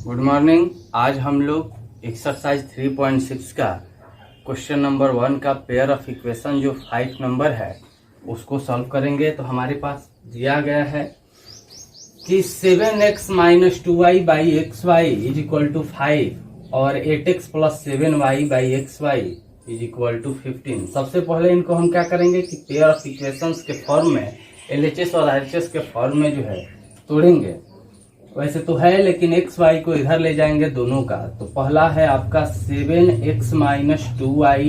Good morning. आज हम लोग एक्सरसाइज 3.6 का क्वेश्चन नंबर 1 का पेयर ऑफ इक्वेशन जो 5 नंबर है उसको सॉल्व करेंगे। तो हमारे पास दिया गया है कि 7x minus 2y by x y is equal to 5 और 8x plus 7y by x y is equal to 15। सबसे पहले इनको हम क्या करेंगे कि पेयर ऑफ इक्वेशंस के फॉर्म में LHS और RHS के फॉर्म में जो है तोड़ेंगे। वैसे तो है लेकिन एक्स वाई को इधर ले जाएंगे दोनों का। तो पहला है आपका 7x minus 2y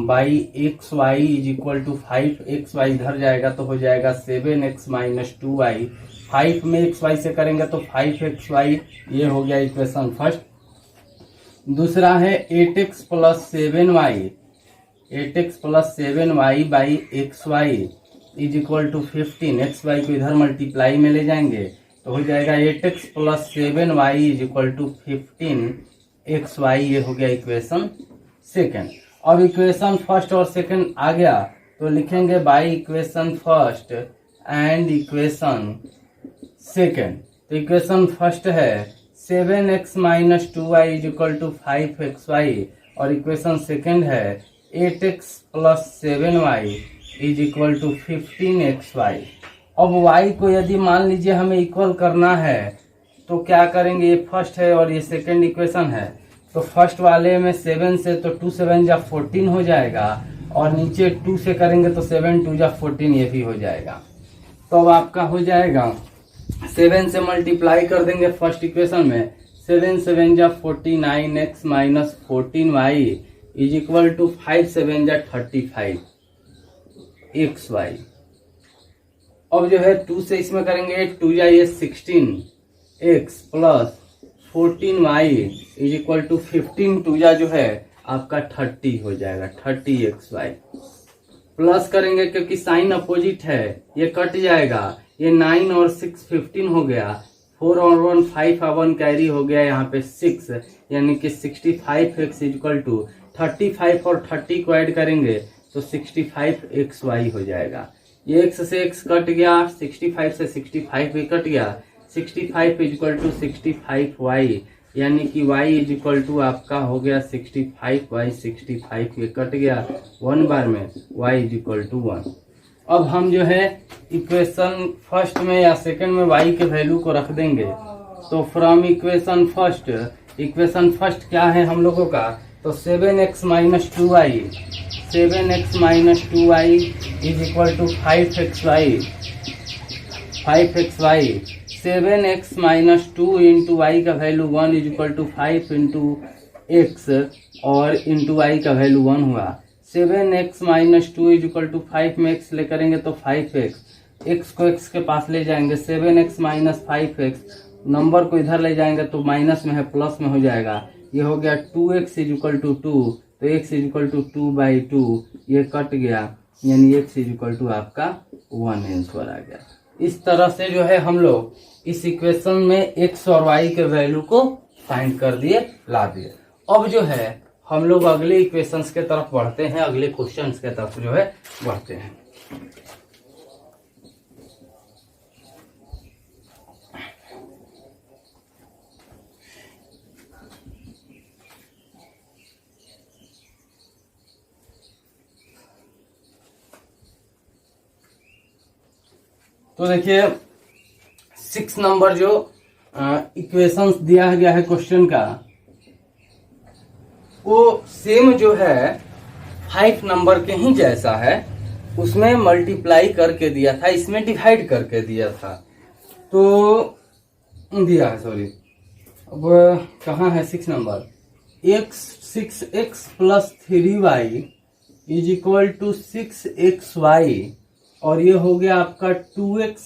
by x y is equal to 5। X y इधर जाएगा तो हो जाएगा 7x माइनस 2y। 5 में एक्स वाई से करेंगे तो 5xy, ये हो गया इक्वेशन फर्स्ट। दूसरा है 8x plus 7y, 8x plus 7y by x y is equal to 15। X y को इधर मल्टीप्लाई में ले जाएंगे तो हो जाएगा 8x plus 7y is equal to 15xy। ये हो गया इक्वेशन सेकंड। अब इक्वेशन फर्स्ट और सेकंड आ गया तो लिखेंगे by equation first and equation second. तो इक्वेशन फर्स्ट है 7x minus 2y is equal to 5xy और इक्वेशन सेकंड है 8x plus 7y is equal to 15xy। अब y को यदि मान लीजिए हमें इक्वल करना है तो क्या करेंगे, ये फर्स्ट है और ये सेकंड इक्वेशन है। तो फर्स्ट वाले में 7 से तो 2 7 जा 14 हो जाएगा और नीचे 2 से करेंगे तो 7 2 जा 14 ये भी हो जाएगा। तो अब आपका हो जाएगा 7 से मल्टीप्लाई कर देंगे फर्स्ट इक्वेशन में, 7 7 जा 49x minus 14y is equal to 5 7 जा 35 xy। अब जो है 2 से इसमें करेंगे 2 या ये 16x plus 14y is equal to 15 2 या जो है आपका 30 हो जाएगा 30xy। प्लस करेंगे क्योंकि साइन अपोजिट है ये कट जाएगा, ये 9 और 6 15 हो गया, 4 और 1 5 और 1 कैरी हो गया यहाँ पे 6, यानी कि 65x इज इक्वल टू 35 और 30 को ऐड करेंगे तो 65xy हो जाएगा। ये x से x कट गया, 65 से 65 भी कट गया, 65 इज इक्वल टू 65y, यानी कि y इज इक्वल टू आपका हो गया 65y। 65 ये कट गया 1 बार में, y इज इक्वल टू 1। अब हम जो है इक्वेशन फर्स्ट में या सेकंड में y के वैल्यू को रख देंगे। तो फ्रॉम इक्वेशन फर्स्ट क्या है हम लोगों का, तो 7x minus 2y, 7x minus 2y is equal to 5xy। 7x minus 2 into y का value 1 is equal to 5 into x और इंटू वाई का वैल्यू 1 हुआ। 7x minus 2 is equal to 5 में x ले करेंगे तो 5x, x को x के पास ले जाएंगे, 7x माइनस 5x, नंबर को इधर ले जाएंगे तो माइनस में है प्लस में हो जाएगा। ये हो गया 2x इज इक्वल टू 2, तो x इज इक्वल टू 2/2, ये कट गया, यानी x इज इक्वल टू आपका 1 आंसर आ गया। इस तरह से जो है हम लोग इस इक्वेशन में x और y के वैल्यू को फाइंड कर दिए, ला दिए। अब जो है हम लोग अगले इक्वेशंस के तरफ बढ़ते हैं, अगले क्वेश्चंस के तरफ जो है बढ़ते हैं। तो देखिए 6 नंबर जो इक्वेशंस दिया गया है क्वेश्चन का, वो सेम जो है 5 नंबर के ही जैसा है। उसमें मल्टीप्लाई करके दिया था, इसमें डिवाइड करके दिया था। तो दिया है, सॉरी, अब कहाँ है 6 number, 6x plus 3y is equal to 6xy और ये हो गया आपका 2x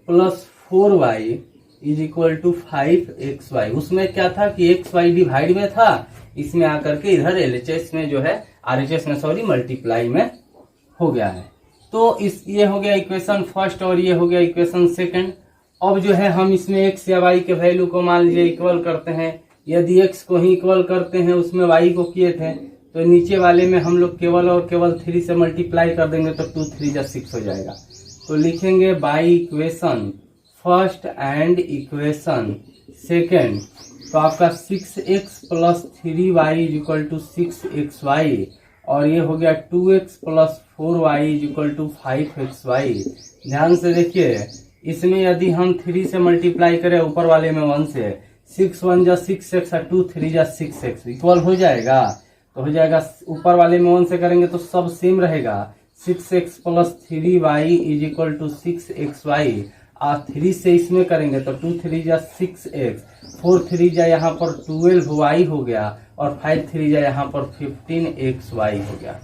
plus 4y is equal to 5xy। उसमें क्या था कि xy डिवाइड में था, इसमें आकर के इधर LHS में जो है RHS में सॉरी मल्टीप्लाई में हो गया है। तो इस ये हो गया इक्वेशन फर्स्ट और ये हो गया इक्वेशन सेकंड। अब जो है हम इसमें x या y के वैल्यू को मान लीजिए इक्वल करते हैं। यदि x को ही इक्वल करते हैं, उसमें y को किए थे, तो नीचे वाले में हम लोग केवल और केवल 3 से मल्टीप्लाई कर देंगे तो 2 3 जा 6 हो जाएगा। तो लिखेंगे by equation first and equation second तो आपका 6x plus 3y is equal to 6xy, और ये हो गया 2x plus 4y is equal to 5xy। ध्यान से देखिए, इसमें यदि हम 3 से मल्टीप्लाई करें ऊपर वाले में 1 से, 6 1 जा 6x और 2 3 जा 6x इक्वल हो जाएगा। तो हो जाएगा ऊपर वाले में 1 से करेंगे तो सब सेम रहेगा। 6x plus 3y is equal to 6xy, और 3 से इसमें करेंगे तो 2 3 जा 6x, 4 3 जा यहाँ पर 12y हो गया, और 5 3 जा यहाँ पर 15xy हो गया।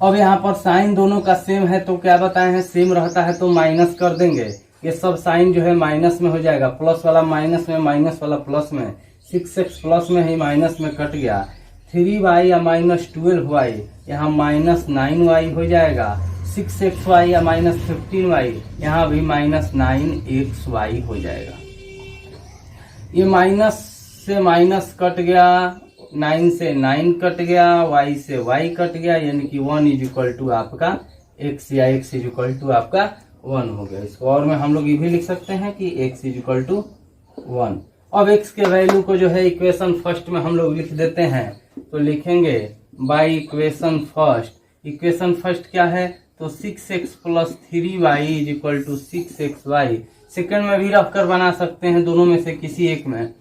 अब यहाँ पर साइन दोनों का सेम है तो क्या बताए हैं, सेम रहता है तो माइनस कर देंगे। ये सब साइन जो है माइनस में हो जाएगा, प्लस वाला माइनस में, माइनस वाला प्लस में। 6x प्लस में ही माइनस में कट गया। 3y या माइनस 12y यहाँ माइनस 9y हो जाएगा। 6xy या माइनस 15y यहाँ भी माइनस 9xy हो जाएगा। ये माइनस से माइनस कट गया, 9 से 9 कट गया, y से y कट गया, यानी कि 1 इज इक्वल टू आपका x, या x इज इक्वल टू आपका 1 हो गया। इसको और में हम लोग ये भी लिख सकते हैं कि x इज इक्वल टू 1। अब x के वैल्यू को जो है इक्वेशन फर्स्ट में हम लोग लिख देते हैं, तो लिखेंगे by equation first. Equation first क्या है, तो 6x plus 3y is equal to 6xy। Second में भी रख कर बना सकते हैं, दोनों में से किसी एक में।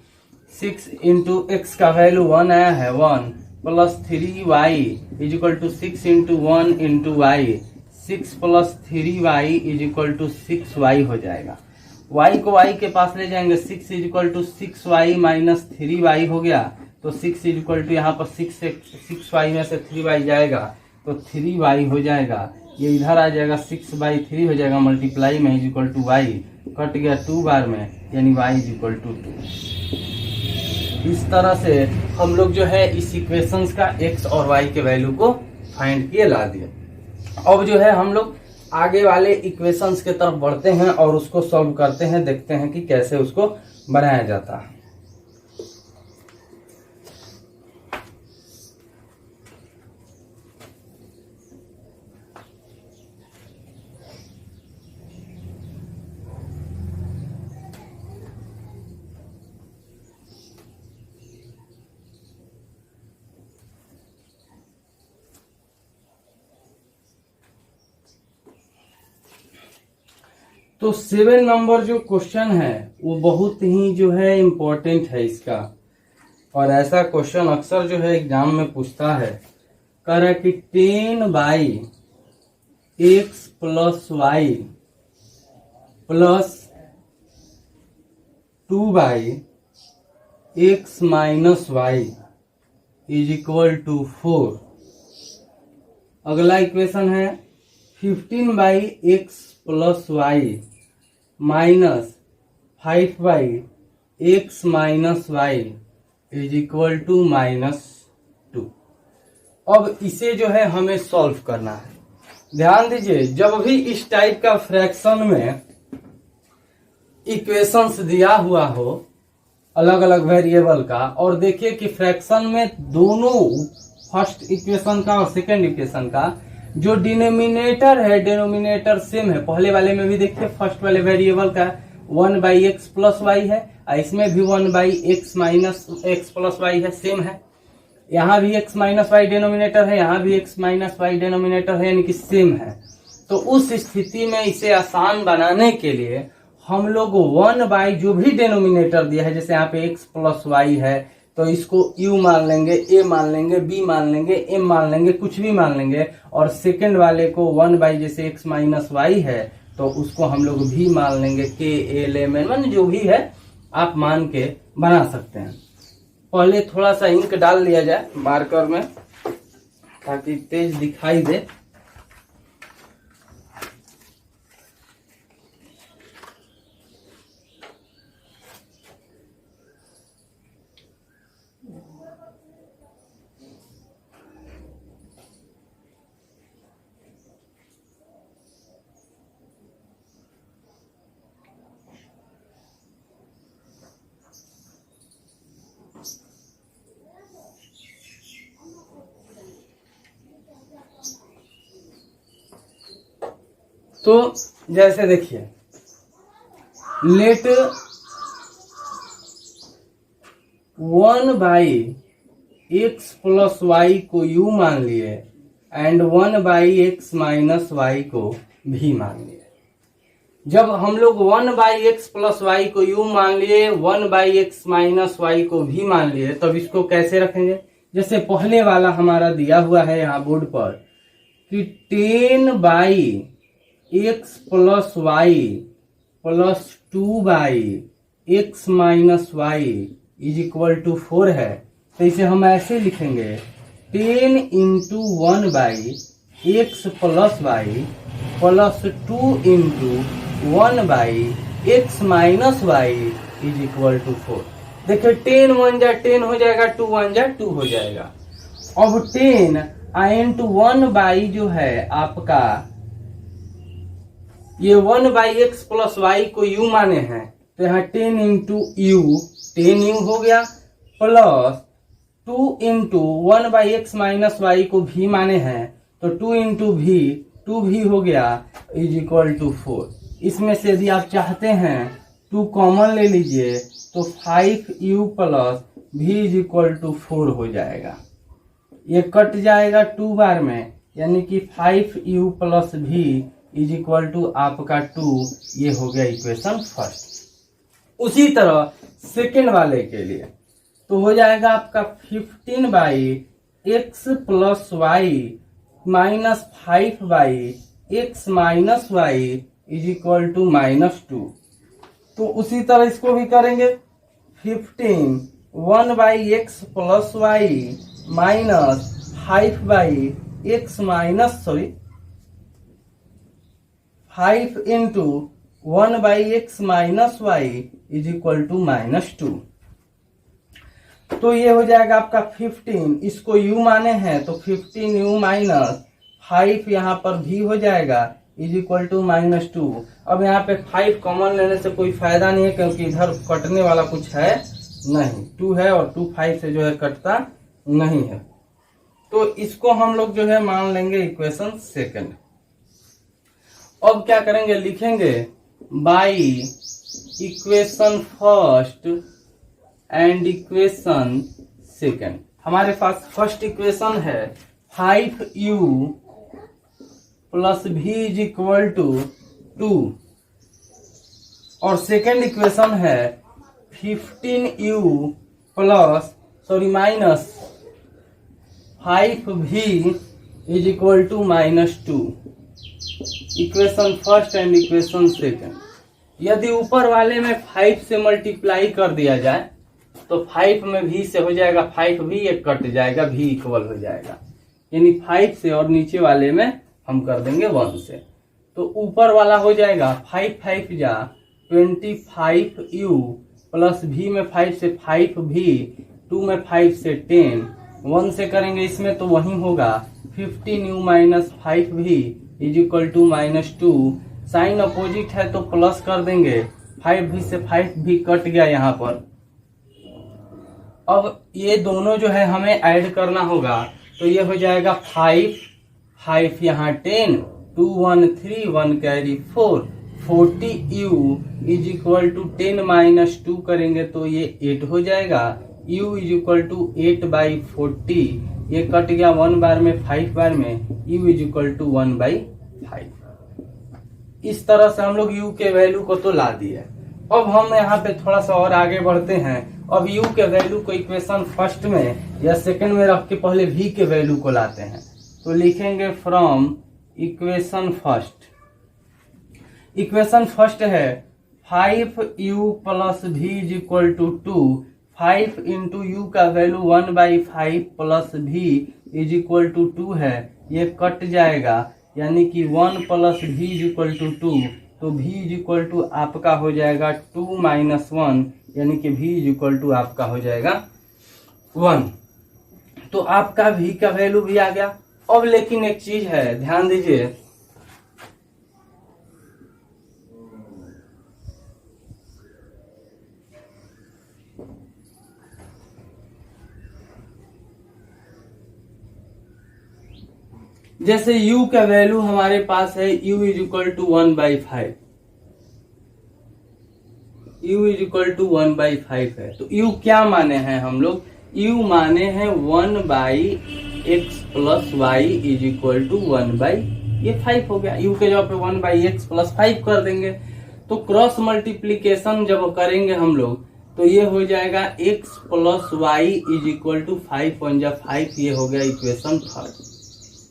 6 इंटू एक्स का वैल्यू 1 आया है, 1 plus 3y is equal to 6 into 1 into y. 6 plus 3y is equal to 6y हो जाएगा। y को y के पास ले जाएंगे, 6 is equal to 6y minus 3y हो गया। तो 6 इज इक्वल टू यहाँ पर 6y में से 3y जाएगा तो 3y हो जाएगा। ये इधर आ जाएगा, 6/3 हो जाएगा, मल्टीप्लाई में is equal to y cut गया 2 बार में, यानी y इज इक्वल टू 2। इस तरह से हम लोग जो है इस इक्वेशंस का x और y के वैल्यू को फाइंड किए ला दिए। अब जो है हम लोग आगे वाले इक्वेशंस के तरफ बढ़ते हैं और उसको सॉल्व करते हैं, देखते हैं कि कैसे उसको बनाया जाता है। तो 7 नंबर जो क्वेश्चन है वो बहुत ही जो है इम्पोर्टेंट है इसका, और ऐसा क्वेश्चन अक्सर जो है एग्जाम में पूछता है। कह रहा है कि 10/x plus y plus 2/x minus y is equal to 4। अगला इक्वेशन है 15/x plus y minus 5/x minus y is equal to -2। अब इसे जो है हमें सॉल्व करना है। ध्यान दीजिए, जब भी इस टाइप का फ्रैक्शन में इक्वेशंस दिया हुआ हो अलग अलग वेरिएबल का, और देखिए कि फ्रैक्शन में दोनों फर्स्ट इक्वेशन का और सेकेंड इक्वेशन का जो डिनोमिनेटर है डिनोमिनेटर सेम है। पहले वाले में भी देखिए फर्स्ट वाले वेरिएबल का 1/x प्लस y है, इसमें भी 1/x minus x plus y है, सेम है। यहाँ भी x माइनस y डिनोमिनेटर है, यहाँ भी x माइनस y डिनोमिनेटर है, यानी कि सेम है। तो उस स्थिति में इसे आसान बनाने के लिए हम लोग 1/ जो भी डिनोमिनेटर दिया है, जैसे यहाँ पे x प्लस y है तो इसको u मान लेंगे, a मान लेंगे, b मान लेंगे, m मान लेंगे, कुछ भी मान लेंगे। और सेकंड वाले को 1/ जैसे x माइनस y है तो उसको हम लोग भी मान लेंगे, k l m n जो भी है आप मान के बना सकते हैं। पहले थोड़ा सा इंक डाल लिया जाए मार्कर में ताकि तेज दिखाई दे। तो जैसे देखिए, लेट 1/x प्लस वाई को u मान लिए एंड 1/x माइनस वाई को v मान लिए। जब हम लोग 1/x प्लस वाई को u मान लिए, 1/x माइनस वाई को v मान लिए, तब इसको कैसे रखेंगे? जैसे पहले वाला हमारा दिया हुआ है यहाँ बोर्ड पर कि 10/x plus y plus 2/x minus y is equal to 4 है। तो इसे हम ऐसे लिखेंगे 10 into 1/x plus y plus 2 into 1/x minus y is equal to 4। देखिए 10 1 जा 10 हो जाएगा, 2 1 जा 2 हो जाएगा। अब 10 इंटू 1/, जो है आपका ये 1/x प्लस वाई को u माने हैं, तो यहाँ 10 इंटू यू 10u हो गया, plus 2 into 1/x minus y को v माने हैं, तो 2 इंटू v 2v हो गया इज इक्वल टू 4। इसमें से यदि आप चाहते हैं 2 कॉमन ले लीजिए तो 5u plus v is equal to 4 हो जाएगा। ये कट जाएगा 2 बार में, यानी कि 5u plus v is equal to आपका 2। ये हो गया इक्वेशन फर्स्ट। उसी तरह सेकेंड वाले के लिए तो हो जाएगा आपका 15/x plus y minus 5/x minus y is equal to -2। तो उसी तरह इसको भी करेंगे 15 1/x plus y minus 5 into 1/x minus y is equal to -2। तो ये हो जाएगा आपका 15, इसको u माने हैं तो 15u माइनस 5 यहाँ पर v हो जाएगा इज इक्वल टू -2। अब यहाँ पे 5 कॉमन लेने से कोई फायदा नहीं है, क्योंकि इधर कटने वाला कुछ है नहीं, 2 है और 2 5 से जो है कटता नहीं है। तो इसको हम लोग जो है मान लेंगे इक्वेशन सेकंड। अब क्या करेंगे, लिखेंगे by equation first and equation second. हमारे पास फर्स्ट इक्वेशन है 5u plus v is equal to 2 और सेकंड इक्वेशन है 15u minus 5v is equal to -2। Equation first and equation second. यदि ऊपर वाले में 5 से मल्टीप्लाई कर दिया जाए तो 5 में v से हो जाएगा 5v, ये कट जाएगा, v इक्वल हो जाएगा, यानी 5 से, और नीचे वाले में हम कर देंगे 1 से। तो ऊपर वाला हो जाएगा 5 5 जा 25u प्लस v में 5 से 5v, 2 में 5 से 10, 1 से करेंगे इसमें तो वही होगा 15u minus 5v is equal to -2। Sign opposite है तो प्लस कर देंगे, 5v से 5v कट गया यहाँ पर। अब ये दोनों जो है हमें ऐड करना होगा, तो ये हो जाएगा 5 यहाँ 10, 2 1 3 1 carry 4, 40u is equal to 10 minus 2 करेंगे तो ये 8 हो जाएगा, u इज इक्वल टू 8/40, ये कट गया 1 बार में 5 बार में, u इज इक्वल टू 1/5। इस तरह से हम लोग u के वैल्यू को तो ला दिए। अब हम यहाँ पे थोड़ा सा और आगे बढ़ते हैं। अब u के वैल्यू को इक्वेशन फर्स्ट में या सेकंड में रख के पहले v के वैल्यू को लाते हैं। तो लिखेंगे from equation first. Equation first है 5u plus v is equal to 2। 5 into u का value 1/5 plus v is equal to 2 है, ये कट जाएगा, यानी कि 1 plus v is equal to 2, तो v इज इक्वल टू आपका हो जाएगा 2 माइनस 1, यानी कि v इज इक्वल टू आपका हो जाएगा 1। तो आपका v का वैल्यू भी आ गया। अब लेकिन एक चीज है, ध्यान दीजिए, जैसे u का वैल्यू हमारे पास है u is equal to 1/5, u is equal to 1/5 है। तो u क्या माने हैं हम लोग, u माने हैं 1/x plus y is equal to 1/5 हो गया। u के जगह पे 1/x प्लस 5 कर देंगे। तो क्रॉस मल्टीप्लीकेशन जब करेंगे हम लोग तो ये हो जाएगा x plus y is equal to 5 1 जा 5। ये हो गया इक्वेशन थर्ड।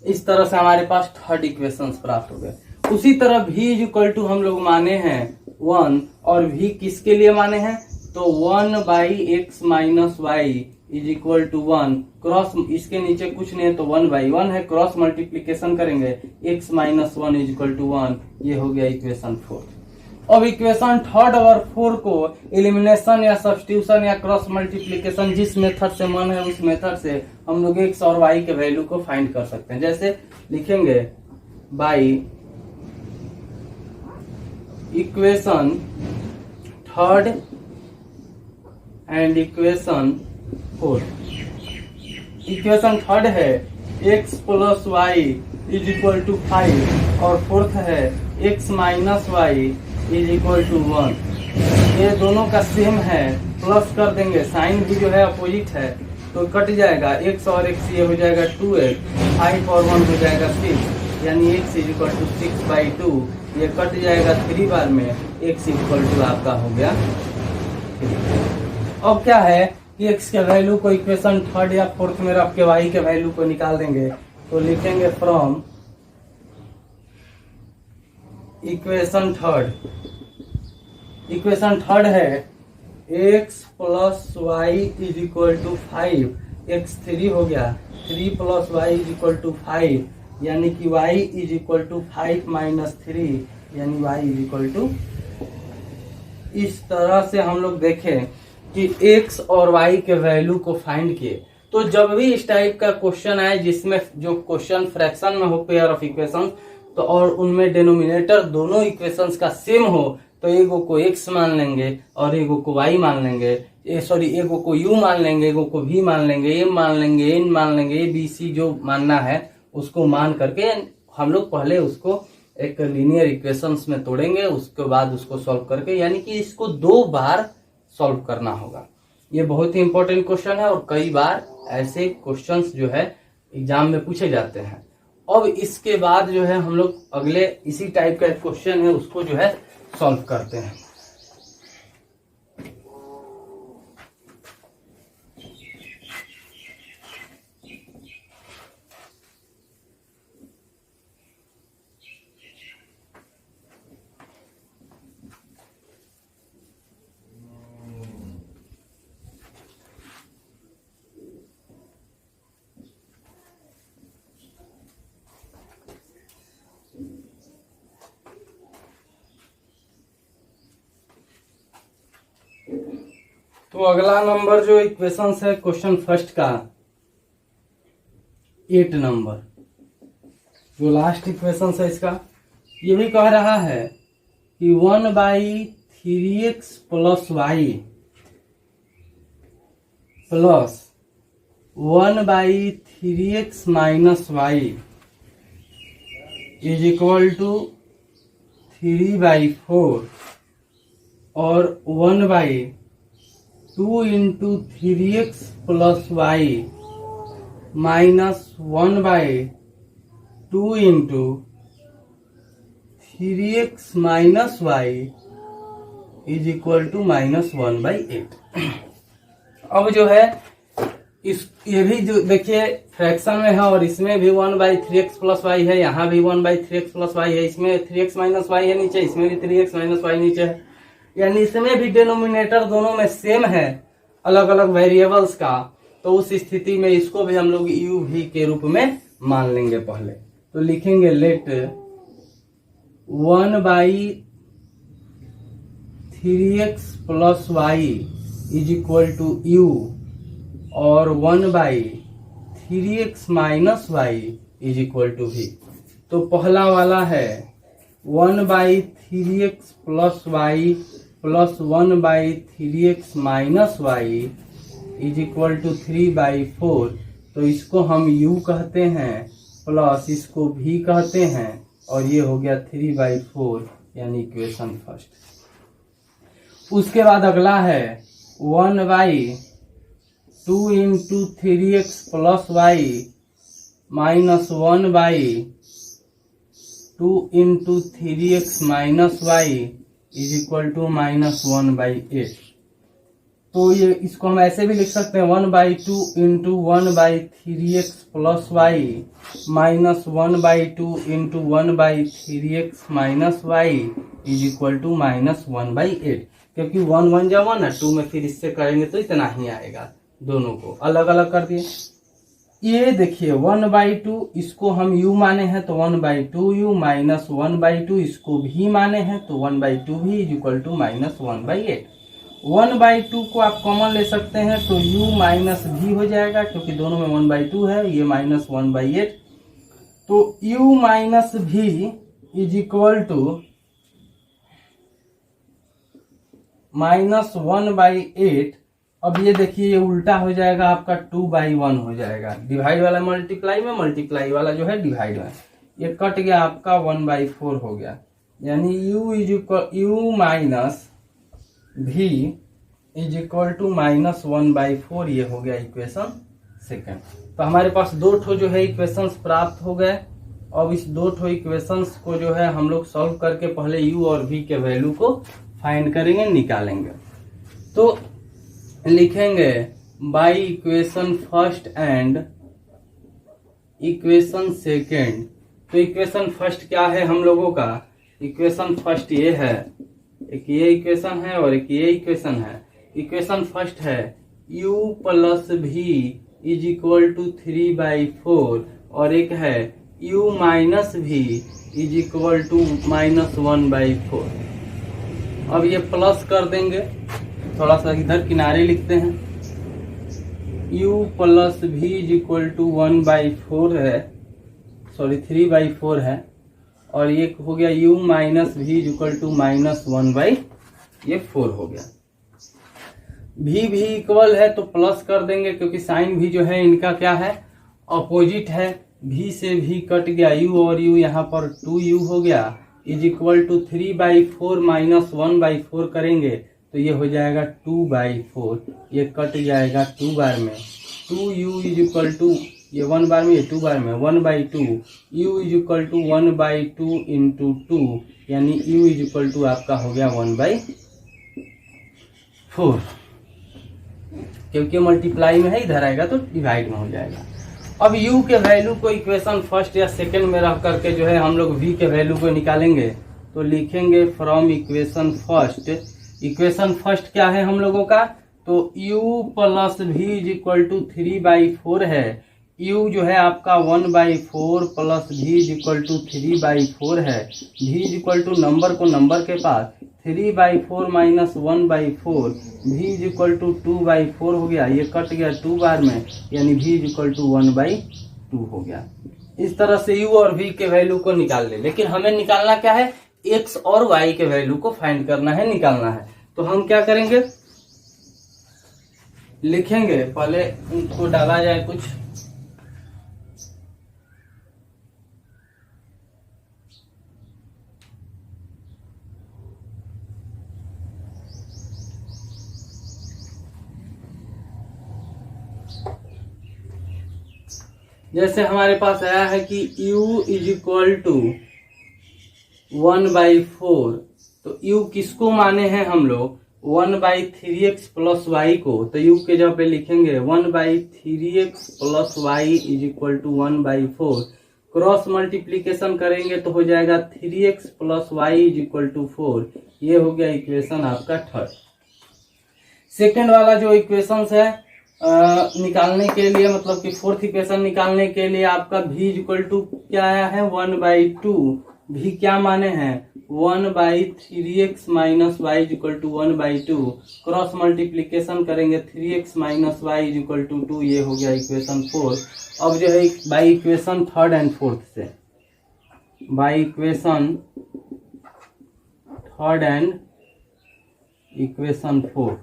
इस तरह से हमारे पास थर्ड इक्वेशन प्राप्त हो गए। उसी तरह v इज इक्वल टू हम लोग माने हैं 1 और v किसके लिए माने हैं, तो 1/x minus y is equal to 1। Cross इसके नीचे कुछ नहीं है तो 1/1 है। क्रॉस मल्टीप्लीकेशन करेंगे x minus 1 is equal to 1। ये हो गया इक्वेशन फोर्थ। अब इक्वेशन थर्ड और फोर्थ को एलिमिनेशन या सब्स्टिट्यूशन या क्रॉस मल्टीप्लीकेशन जिस मेथड से मन है उस मेथड से हम लोग x और y के वैल्यू को फाइंड कर सकते हैं। जैसे लिखेंगे by equation third and equation fourth. Equation third है x plus y is equal to 5 और फोर्थ है x minus y is equal to 1। ये दोनों का सेम है, प्लस कर देंगे, साइन भी जो है अपोजिट है तो कट जाएगा। x और x ये हो जाएगा 2x, 5 और 1 हो जाएगा 6, यानी x इज इक्वल टू 6/2। ये कट जाएगा 3 बार में, x इक्वल टू आपका हो गया 3। अब क्या है कि x के वैल्यू को इक्वेशन थर्ड या फोर्थ में रख के y के वैल्यू को निकाल देंगे। तो लिखेंगे from equation third. Equation third है x plus y is equal to 5, x 3 हो गया, 3 plus y is equal to 5, यानी कि y is equal to 5 minus 3, यानी y इज इक्वल टू। इस तरह से हम लोग देखें कि x और y के वैल्यू को फाइंड किए। तो जब भी इस टाइप का क्वेश्चन आए जिसमें जो क्वेश्चन फ्रैक्शन में हो पेयर ऑफ इक्वेशन, तो और उनमें डिनोमिनेटर दोनों इक्वेशंस का सेम हो तो एगो को x मान लेंगे और एगो को y मान लेंगे, एगो को u मान लेंगे, एगो को v मान लेंगे, m मान लेंगे, n मान लेंगे, a b c जो मानना है उसको मान करके हम लोग पहले उसको एक लीनियर इक्वेशंस में तोड़ेंगे, उसके बाद उसको सॉल्व करके, यानी कि इसको 2 बार सॉल्व करना होगा। ये बहुत ही इंपॉर्टेंट क्वेश्चन है और कई बार ऐसे क्वेश्चंस जो है एग्जाम में पूछे जाते हैं। अब इसके बाद जो है हम लोग अगले इसी टाइप का क्वेश्चन है उसको जो है सॉल्व करते हैं। तो अगला नंबर जो इक्वेशन है क्वेश्चन फर्स्ट का 8 नंबर जो लास्ट इक्वेशन है इसका, ये भी कह रहा है कि 1/3x plus y plus 1/3x minus y is equal to 3/4 और 1/2 into 3x plus y minus 1/2 into 3x minus y is equal to -1/8। अब जो है ये भी जो देखिए फ्रैक्शन में है और इसमें भी 1/3x प्लस वाई है, यहाँ भी 1/3x प्लस वाई है, इसमें 3x माइनस वाई है नीचे, इसमें भी 3x माइनस वाई नीचे है, यानी इसमें भी डिनोमिनेटर दोनों में सेम है अलग अलग वेरिएबल्स का। तो उस स्थिति में इसको भी हम लोग u v के रूप में मान लेंगे। पहले तो लिखेंगे let 1/3x plus y is equal to u और 1/3x minus y is equal to v। तो पहला वाला है 1/3x plus y plus 1/3x minus y is equal to 3/4। तो इसको हम u कहते हैं प्लस इसको v कहते हैं और ये हो गया 3/4 यानी इक्वेशन फर्स्ट। उसके बाद अगला है 1/2 into 3x plus y minus 1/2 into 3x minus y is equal to -1/8। तो ये इसको हम ऐसे भी लिख सकते हैं 1/2 into 1/3x plus y minus 1/2 into 1/3x minus y is equal to -1/8, क्योंकि 1 1 जा 1 है, 2 में फिर इससे करेंगे तो इतना ही आएगा। दोनों को अलग अलग कर दिए। ये देखिए 1/2 इसको हम u माने हैं तो 1/2u माइनस 1/2 इसको भी माने हैं तो 1/2 भी इज इक्वल टू -1/8। 1/2 को आप कॉमन ले सकते हैं तो u माइनस भी हो जाएगा, क्योंकि दोनों में 1/2 है, ये -1/8। तो u माइनस भी इज इक्वल टू -1/8। अब ये देखिए ये उल्टा हो जाएगा, आपका 2/1 हो जाएगा। डिवाइड वाला मल्टीप्लाई में, मल्टीप्लाई वाला जो है डिवाइड में, ये कट गया, आपका 1/4 हो गया। यानी u माइनस भी इज इक्वल टू -1/4, ये हो गया इक्वेशन सेकंड। तो हमारे पास दो ठो जो है इक्वेशंस प्राप्त हो गए। अब इस दो ठो इक्वेशंस को जो है हम लोग सॉल्व करके पहले u और v के वैल्यू को फाइंड करेंगे, निकालेंगे। तो लिखेंगे by equation first and equation second. तो इक्वेशन फर्स्ट क्या है हम लोगों का? इक्वेशन फर्स्ट ये है, एक ये इक्वेशन है और एक ये इक्वेशन है। इक्वेशन फर्स्ट है u प्लस भी इज इक्वल टू 3/4 और एक है u माइनस भी इज इक्वल टू -1/4। अब ये प्लस कर देंगे, थोड़ा सा इधर किनारे लिखते हैं। u प्लस भी इज इक्वल टू 1/4 है, सॉरी 3/4 है, और ये हो गया u माइनस भी इज इक्वल टू -1/4 हो गया। भी इक्वल है तो प्लस कर देंगे, क्योंकि साइन भी जो है इनका क्या है, अपोजिट है। भी से भी कट गया, u और u यहाँ पर 2u हो गया, इज इक्वल टू 3/4 माइनस 1/4 करेंगे तो ये हो जाएगा 2/4, ये कट जाएगा 2 बार में। 2u इज इक्वल टू, ये 1 बार में, ये 2 बार में, 1/2 u is equal to 1/2 into 2, यानी u इज इक्वल टू आपका हो गया 1/4। क्योंकि मल्टीप्लाई में है, इधर आएगा तो डिवाइड में हो जाएगा। अब u के वैल्यू को इक्वेशन फर्स्ट या सेकंड में रख करके जो है हम लोग v के वैल्यू को निकालेंगे। तो लिखेंगे from equation first. Equation first क्या है हम लोगों का? तो u प्लस भी इज इक्वल टू 3/4 है। u जो है आपका 1/4 प्लस भी इज इक्वल टू 3/4 है। भी इज इक्वल टू नंबर को नंबर के पास 3/4 माइनस 1/4, भी इज इक्वल टू 2/4 हो गया, ये कट गया 2 बार में, यानी भी इज इक्वल टू 1/2 हो गया। इस तरह से u और v के वैल्यू को निकाल ले। लेकिन हमें निकालना क्या है? x और y के वैल्यू को फाइंड करना है, निकालना है। तो हम क्या करेंगे, लिखेंगे, पहले उनको डाला जाए कुछ। जैसे हमारे पास आया है कि u इज इक्वल टू 1/4, तो u किसको माने हैं हम लोग? 1/3x प्लस वाई को। तो u के जगह पे लिखेंगे 1/3x plus y is equal to 1/4। Cross multiplication करेंगे तो हो जाएगा 3x plus y is equal to 4। ये हो गया इक्वेशन आपका थर्ड। सेकेंड वाला जो इक्वेशन है निकालने के लिए, मतलब कि फोर्थ इक्वेशन निकालने के लिए आपका v इक्वल टू क्या आया है? 1/2। v क्या माने हैं? 1/3x minus y equal to 1/2। Cross multiplication करेंगे 3x minus y equal to 2। ये हो गया इक्वेशन 4। अब जो है by equation third and fourth से, by equation third and equation fourth,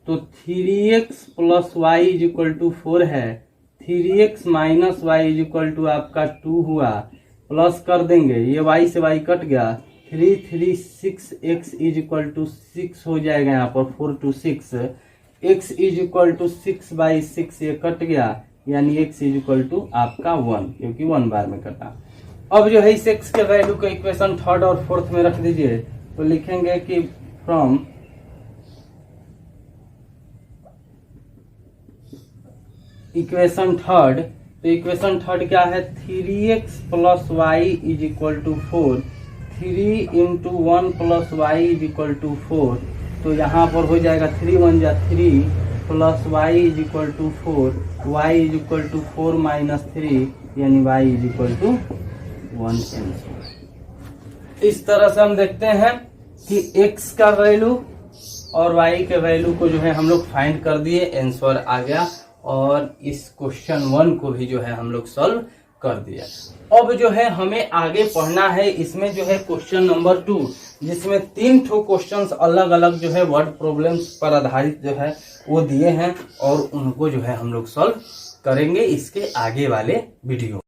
तो 3x plus y is equal to 4 है। 3x minus y is equal to आपका 2 हुआ, प्लस कर देंगे, ये y से y कट गया, 336x इज इक्वल टू 6 हो जाएगा यहाँ पर 4 to 6, x is equal to 6/6 ये कट गया, यानी x इज इक्वल टू आपका 1, क्योंकि 1 बार में कटा। अब जो है इस x के वैल्यू को इक्वेशन थर्ड और फोर्थ में रख दीजिए, तो लिखेंगे कि फ्रॉम इक्वेशन थर्ड, तो इक्वेशन थर्ड क्या है, 3x + y is equal to 4, 3 × 1 + y is equal to 4, तो यहाँ पर हो जाएगा 3 × 1 = 3 + y is equal to 4, y is equal to 4 - 3, यानी y इज इक्वल टू 1। इस तरह से हम देखते हैं कि x का वैल्यू और y के वैल्यू को जो है हम लोग फाइंड कर दिए, आंसर आ गया, और इस क्वेश्चन 1 को भी जो है हम लोग सॉल्व कर दिया। अब जो है हमें आगे पढ़ना है, इसमें जो है क्वेश्चन नंबर 2, जिसमें 3 ठो क्वेश्चंस अलग अलग जो है वर्ड प्रॉब्लम्स पर आधारित जो है वो दिए हैं, और उनको जो है हम लोग सॉल्व करेंगे इसके आगे वाले वीडियो।